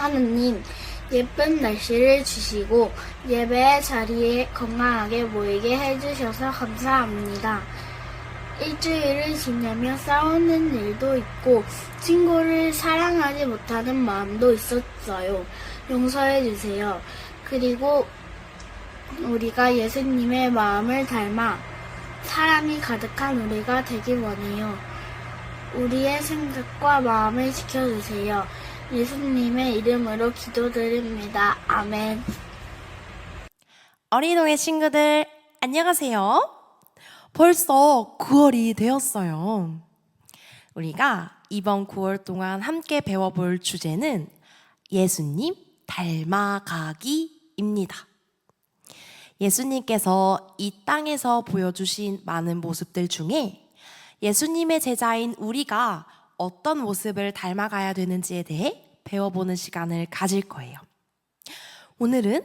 하느님, 예쁜 날씨를 주시고 예배의 자리에 건강하게 모이게 해주셔서 감사합니다. 일주일을 지내며 싸우는 일도 있고 친구를 사랑하지 못하는 마음도 있었어요. 용서해 주세요. 그리고 우리가 예수님의 마음을 닮아 사랑이 가득한 우리가 되길 원해요. 우리의 생각과 마음을 지켜주세요. 예수님의 이름으로 기도드립니다. 아멘. 어린이동의 친구들, 안녕하세요. 벌써 9월이 되었어요. 우리가 이번 9월 동안 함께 배워볼 주제는 예수님 닮아가기입니다. 예수님께서 이 땅에서 보여주신 많은 모습들 중에 예수님의 제자인 우리가 어떤 모습을 닮아가야 되는지에 대해 배워보는 시간을 가질 거예요. 오늘은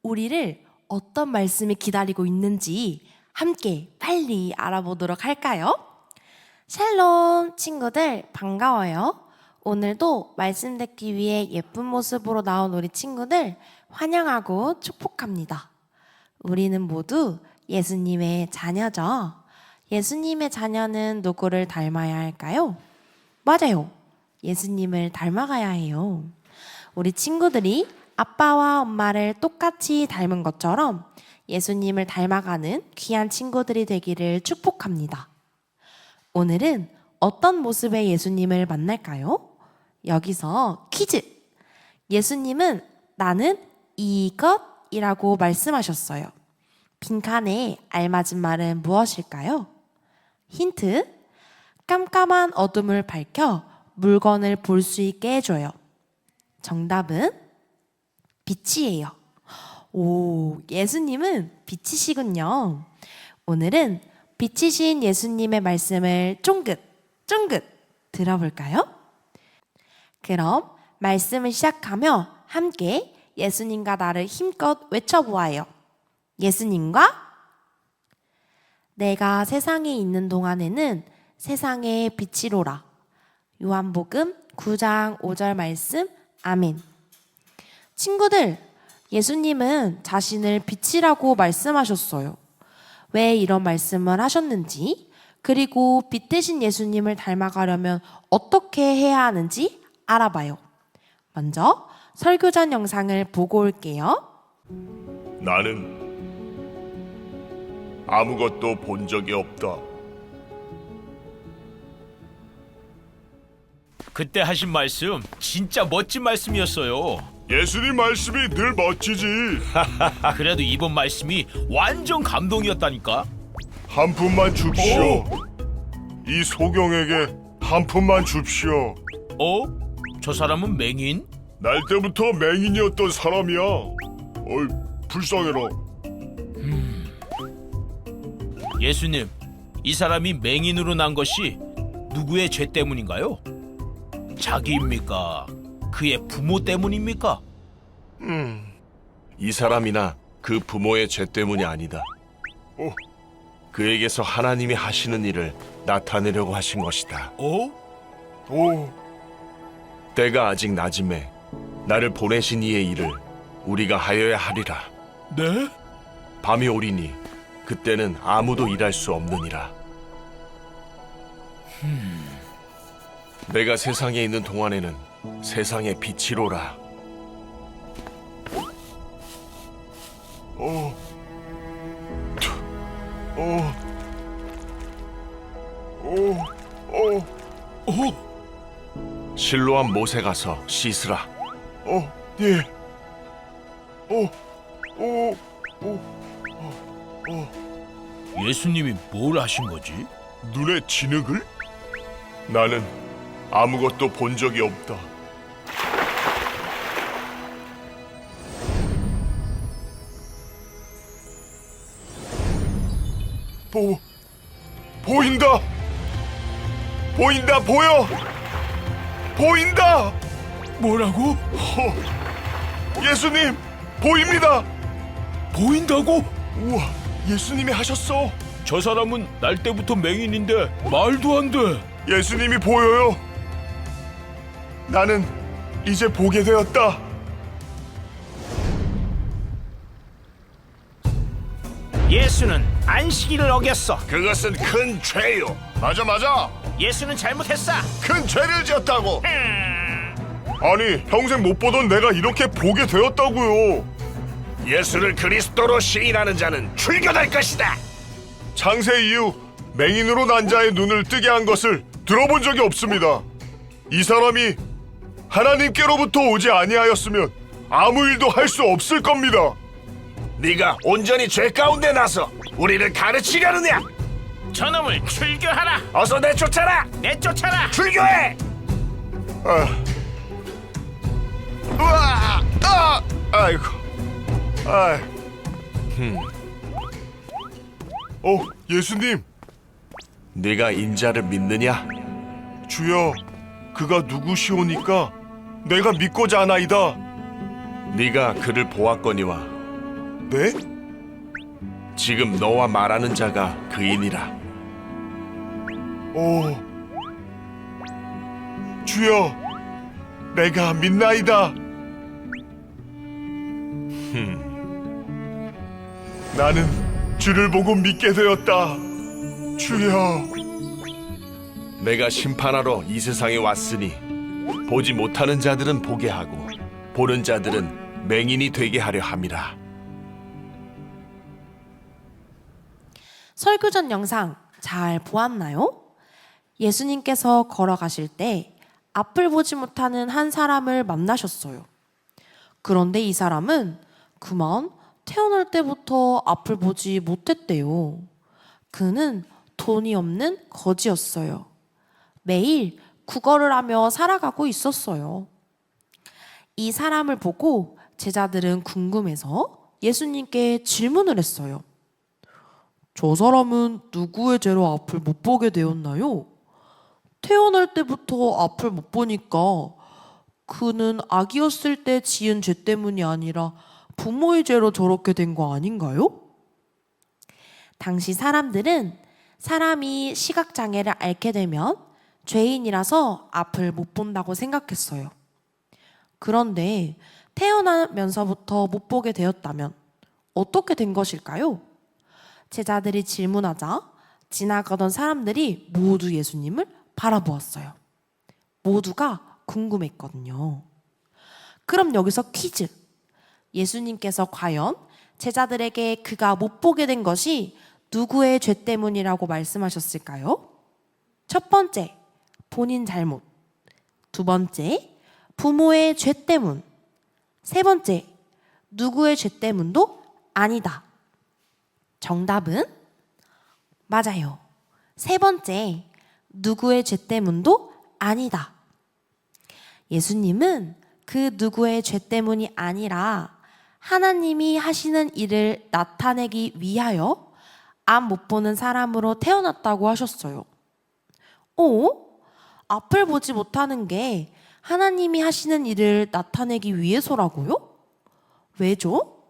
우리를 어떤 말씀이 기다리고 있는지 함께 빨리 알아보도록 할까요? 샬롬 친구들, 반가워요. 오늘도 말씀 듣기 위해 예쁜 모습으로 나온 우리 친구들 환영하고 축복합니다. 우리는 모두 예수님의 자녀죠. 예수님의 자녀는 누구를 닮아야 할까요? 맞아요. 예수님을 닮아가야 해요. 우리 친구들이 아빠와 엄마를 똑같이 닮은 것처럼 예수님을 닮아가는 귀한 친구들이 되기를 축복합니다. 오늘은 어떤 모습의 예수님을 만날까요? 여기서 퀴즈! 예수님은 나는 이것이라고 말씀하셨어요. 빈칸에 알맞은 말은 무엇일까요? 힌트, 깜깜한 어둠을 밝혀 물건을 볼 수 있게 해줘요. 정답은 빛이에요. 오, 예수님은 빛이시군요. 오늘은 빛이신 예수님의 말씀을 쫑긋 들어볼까요? 그럼 말씀을 시작하며 함께 예수님과 나를 힘껏 외쳐보아요. 예수님과 내가 세상에 있는 동안에는 세상의 빛이로라. 요한복음 9장 5절 말씀, 아멘. 친구들, 예수님은 자신을 빛이라고 말씀하셨어요. 왜 이런 말씀을 하셨는지, 그리고 빛 대신 예수님을 닮아가려면 어떻게 해야 하는지 알아봐요. 먼저 설교 전 영상을 보고 올게요. 나는 아무것도 본 적이 없다. 그때 하신 말씀 진짜 멋진 말씀이었어요. 예수님 말씀이 늘 멋지지. 그래도 이번 말씀이 완전 감동이었다니까. 한 푼만 줍시오. 이 소경에게 한 푼만 줍시오. 어? 저 사람은 맹인? 날 때부터 맹인이었던 사람이야. 어이, 불쌍해라. 예수님, 이 사람이 맹인으로 난 것이 누구의 죄 때문인가요? 자기입니까? 그의 부모 때문입니까? 이 사람이나 그 부모의 죄 때문이 아니다. 어? 그에게서 하나님이 하시는 일을 나타내려고 하신 것이다. 어? 오, 때가 아직 낮음에 나를 보내신 이의 일을 우리가 하여야 하리라. 네? 밤이 오리니 그때는 아무도 일할 수 없느니라. 내가 세상에 있는 동안에는 세상의 빛이로라. 어, 실로암 못에 가서 씻으라. 예. 예수님이 뭘 하신 거지? 눈에 진흙을? 나는 아무것도 본 적이 없다. 보인다! 보인다, 보여! 보인다! 뭐라고? 예수님, 보입니다! 보인다고? 우와, 예수님이 하셨어! 저 사람은 날 때부터 맹인인데 말도 안 돼. 예수님이 보여요! 나는 이제 보게 되었다. 예수는 안식일을 어겼어. 그것은 큰 죄요. 맞아. 예수는 잘못했어. 큰 죄를 지었다고. 아니, 평생 못 보던 내가 이렇게 보게 되었다고요. 예수를 그리스도로 시인하는 자는 출교될 것이다. 창세 이후 맹인으로 난 자의 눈을 뜨게 한 것을 들어본 적이 없습니다. 이 사람이 하나님께로부터 오지 아니하였으면 아무 일도 할 수 없을 겁니다. 네가 온전히 죄 가운데 나서 우리를 가르치려느냐? 저놈을 출교하라. 어서 내쫓아라. 내쫓아라. 출교해. 아이고. 예수님, 네가 인자를 믿느냐? 주여, 그가 누구시오니까 내가 믿고자 하나이다. 네가 그를 보았거니와 네? 지금 너와 말하는 자가 그이니라. 주여, 내가 믿나이다. 나는 주를 보고 믿게 되었다. 주여. 내가 심판하러 이 세상에 왔으니 보지 못하는 자들은 보게 하고 보는 자들은 맹인이 되게 하려 함이라. 설교 전 영상 잘 보았나요? 예수님께서 걸어가실 때 앞을 보지 못하는 한 사람을 만나셨어요. 그런데 이 사람은 그만 태어날 때부터 앞을 보지 못했대요. 그는 돈이 없는 거지였어요. 매일 구걸을 하며 살아가고 있었어요. 이 사람을 보고 제자들은 궁금해서 예수님께 질문을 했어요. 저 사람은 누구의 죄로 앞을 못 보게 되었나요? 태어날 때부터 앞을 못 보니까 그는 아기였을 때 지은 죄 때문이 아니라 부모의 죄로 저렇게 된 거 아닌가요? 당시 사람들은 사람이 시각장애를 앓게 되면 죄인이라서 앞을 못 본다고 생각했어요. 그런데 태어나면서부터 못 보게 되었다면 어떻게 된 것일까요? 제자들이 질문하자 지나가던 사람들이 모두 예수님을 바라보았어요. 모두가 궁금했거든요. 그럼 여기서 퀴즈. 예수님께서 과연 제자들에게 그가 못 보게 된 것이 누구의 죄 때문이라고 말씀하셨을까요? 첫 번째, 본인 잘못. 두 번째, 부모의 죄 때문. 세 번째, 누구의 죄 때문도 아니다. 정답은 맞아요. 세 번째, 누구의 죄 때문도 아니다. 예수님은 그 누구의 죄 때문이 아니라 하나님이 하시는 일을 나타내기 위하여 앞 못 보는 사람으로 태어났다고 하셨어요. 앞을 보지 못하는 게 하나님이 하시는 일을 나타내기 위해서라고요? 왜죠?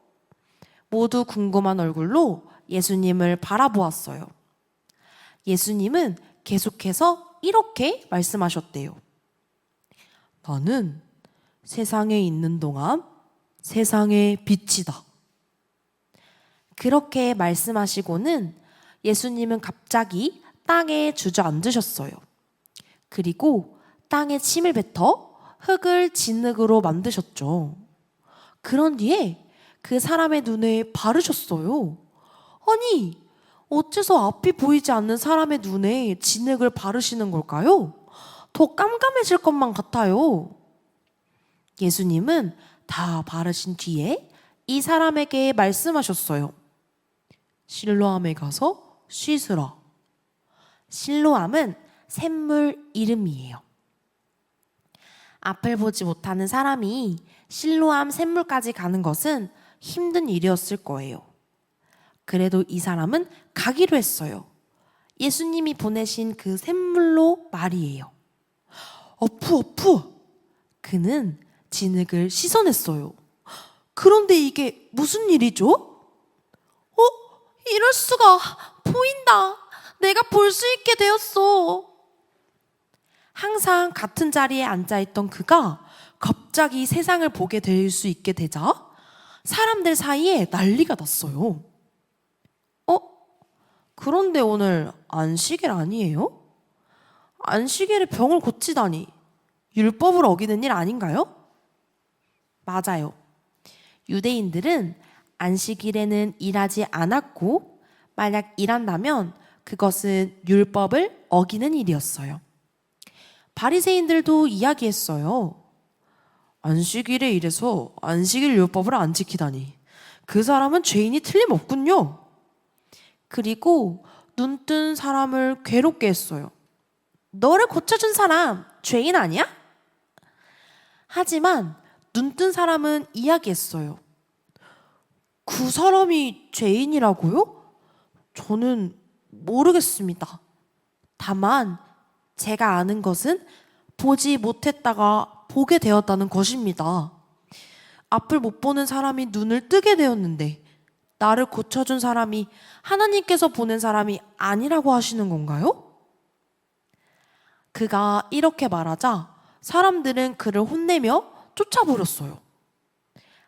모두 궁금한 얼굴로 예수님을 바라보았어요. 예수님은 계속해서 이렇게 말씀하셨대요. 나는 세상에 있는 동안 세상의 빛이다. 그렇게 말씀하시고는 예수님은 갑자기 땅에 주저앉으셨어요. 그리고 땅에 침을 뱉어 흙을 진흙으로 만드셨죠. 그런 뒤에 그 사람의 눈에 바르셨어요. 아니, 어째서 앞이 보이지 않는 사람의 눈에 진흙을 바르시는 걸까요? 더 깜깜해질 것만 같아요. 예수님은 다 바르신 뒤에 이 사람에게 말씀하셨어요. 실로암에 가서 씻으라. 실로암은 샘물 이름이에요. 앞을 보지 못하는 사람이 실로암 샘물까지 가는 것은 힘든 일이었을 거예요. 그래도 이 사람은 가기로 했어요. 예수님이 보내신 그 샘물로 말이에요. 어푸. 그는 진흙을 씻어냈어요. 그런데 이게 무슨 일이죠? 이럴 수가. 보인다. 내가 볼 수 있게 되었어. 항상 같은 자리에 앉아있던 그가 갑자기 세상을 보게 될 수 있게 되자 사람들 사이에 난리가 났어요. 그런데 오늘 안식일 아니에요? 안식일에 병을 고치다니 율법을 어기는 일 아닌가요? 맞아요. 유대인들은 안식일에는 일하지 않았고 만약 일한다면 그것은 율법을 어기는 일이었어요. 바리새인들도 이야기했어요. 안식일에 일해서 안식일 율법을 안 지키다니 그 사람은 죄인이 틀림없군요. 그리고 눈뜬 사람을 괴롭게 했어요. 너를 고쳐준 사람 죄인 아니야? 하지만 눈뜬 사람은 이야기했어요. 그 사람이 죄인이라고요? 저는 모르겠습니다. 다만 제가 아는 것은 보지 못했다가 보게 되었다는 것입니다. 앞을 못 보는 사람이 눈을 뜨게 되었는데 나를 고쳐준 사람이 하나님께서 보낸 사람이 아니라고 하시는 건가요? 그가 이렇게 말하자 사람들은 그를 혼내며 쫓아버렸어요.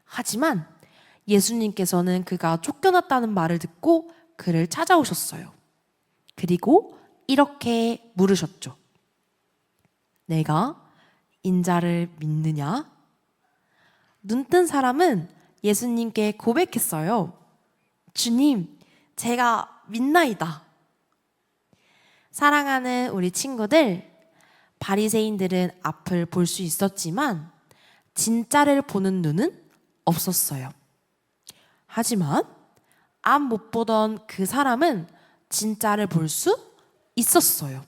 하지만 예수님께서는 그가 쫓겨났다는 말을 듣고 그를 찾아오셨어요. 그리고 이렇게 물으셨죠. 내가 인자를 믿느냐? 눈뜬 사람은 예수님께 고백했어요. 주님, 제가 믿나이다. 사랑하는 우리 친구들, 바리새인들은 앞을 볼 수 있었지만 진짜를 보는 눈은 없었어요. 하지만 앞 못 보던 그 사람은 진짜를 볼 수 있었어요.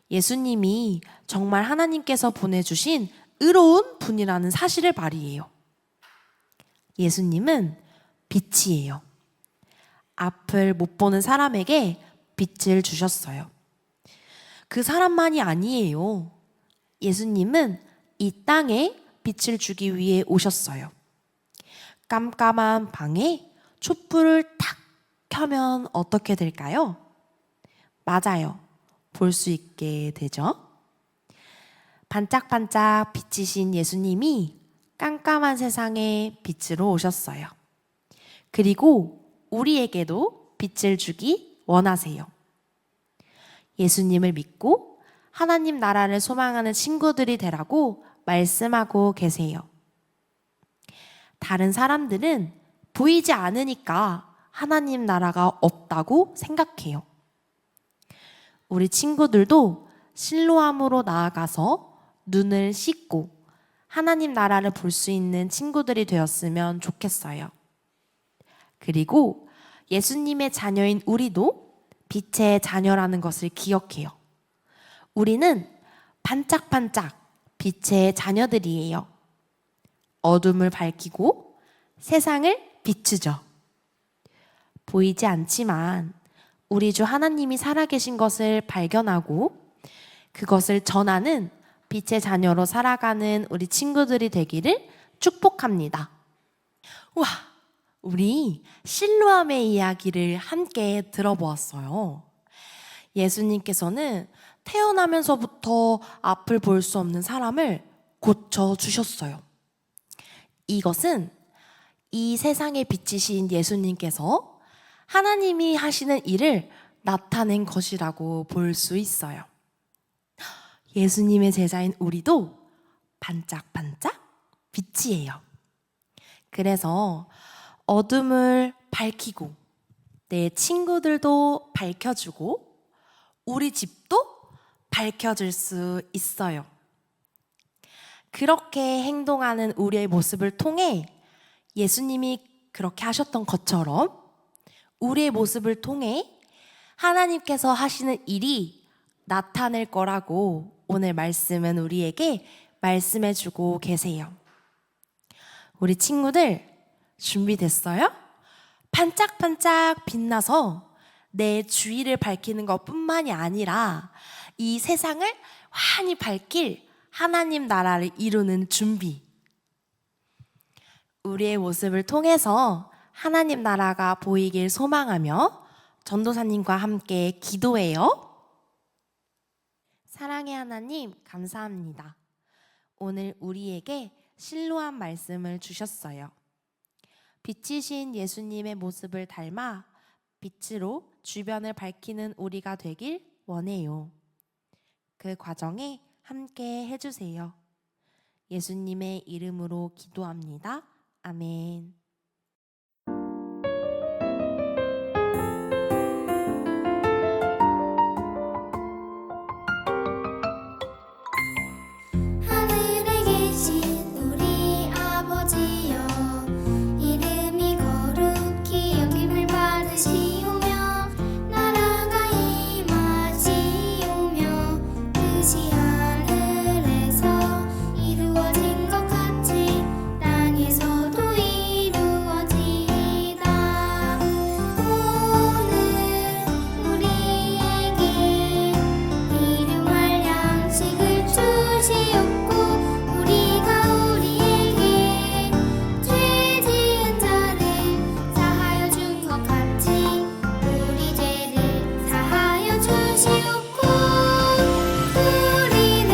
예수님이 정말 하나님께서 보내주신 의로운 분이라는 사실을 말이에요. 예수님은 빛이에요. 앞을 못 보는 사람에게 빛을 주셨어요. 그 사람만이 아니에요. 예수님은 이 땅에 빛을 주기 위해 오셨어요. 깜깜한 방에 촛불을 탁 켜면 어떻게 될까요? 맞아요. 볼 수 있게 되죠. 반짝반짝 빛이신 예수님이 깜깜한 세상에 빛으로 오셨어요. 그리고 우리에게도 빛을 주기 원하세요. 예수님을 믿고 하나님 나라를 소망하는 친구들이 되라고 말씀하고 계세요. 다른 사람들은 보이지 않으니까 하나님 나라가 없다고 생각해요. 우리 친구들도 실로암으로 나아가서 눈을 씻고 하나님 나라를 볼 수 있는 친구들이 되었으면 좋겠어요. 그리고 예수님의 자녀인 우리도 빛의 자녀라는 것을 기억해요. 우리는 반짝반짝 빛의 자녀들이에요. 어둠을 밝히고 세상을 비추죠. 보이지 않지만 우리 주 하나님이 살아계신 것을 발견하고 그것을 전하는 빛의 자녀로 살아가는 우리 친구들이 되기를 축복합니다. 우와, 우리 실로암의 이야기를 함께 들어보았어요. 예수님께서는 태어나면서부터 앞을 볼 수 없는 사람을 고쳐주셨어요. 이것은 이 세상에 비치신 예수님께서 하나님이 하시는 일을 나타낸 것이라고 볼 수 있어요. 예수님의 제자인 우리도 반짝반짝 빛이에요. 그래서 어둠을 밝히고 내 친구들도 밝혀주고 우리 집도 밝혀질 수 있어요. 그렇게 행동하는 우리의 모습을 통해 예수님이 그렇게 하셨던 것처럼 우리의 모습을 통해 하나님께서 하시는 일이 나타낼 거라고 오늘 말씀은 우리에게 말씀해주고 계세요. 우리 친구들 준비됐어요? 반짝반짝 빛나서 내 주위를 밝히는 것뿐만이 아니라 이 세상을 환히 밝힐 하나님 나라를 이루는 준비. 우리의 모습을 통해서 하나님 나라가 보이길 소망하며 전도사님과 함께 기도해요. 사랑의 하나님, 감사합니다. 오늘 우리에게 실로암 말씀을 주셨어요. 빛이신 예수님의 모습을 닮아 빛으로 주변을 밝히는 우리가 되길 원해요. 그 과정에 함께 해주세요. 예수님의 이름으로 기도합니다. 아멘. 하늘에 계신 우리 아버지여, 이름이 거룩히 여김을 받으시오며 나라가 임하시오며 뜻이 하늘에서 이루어진 것 같이 땅에서도 이루어지이다. 오늘 우리에게 일용할 양식을 주시옵고 우리가 우리에게 죄 지은 자를 사하여 준 것 같이 우리 죄를 사하여 주시옵고 우리는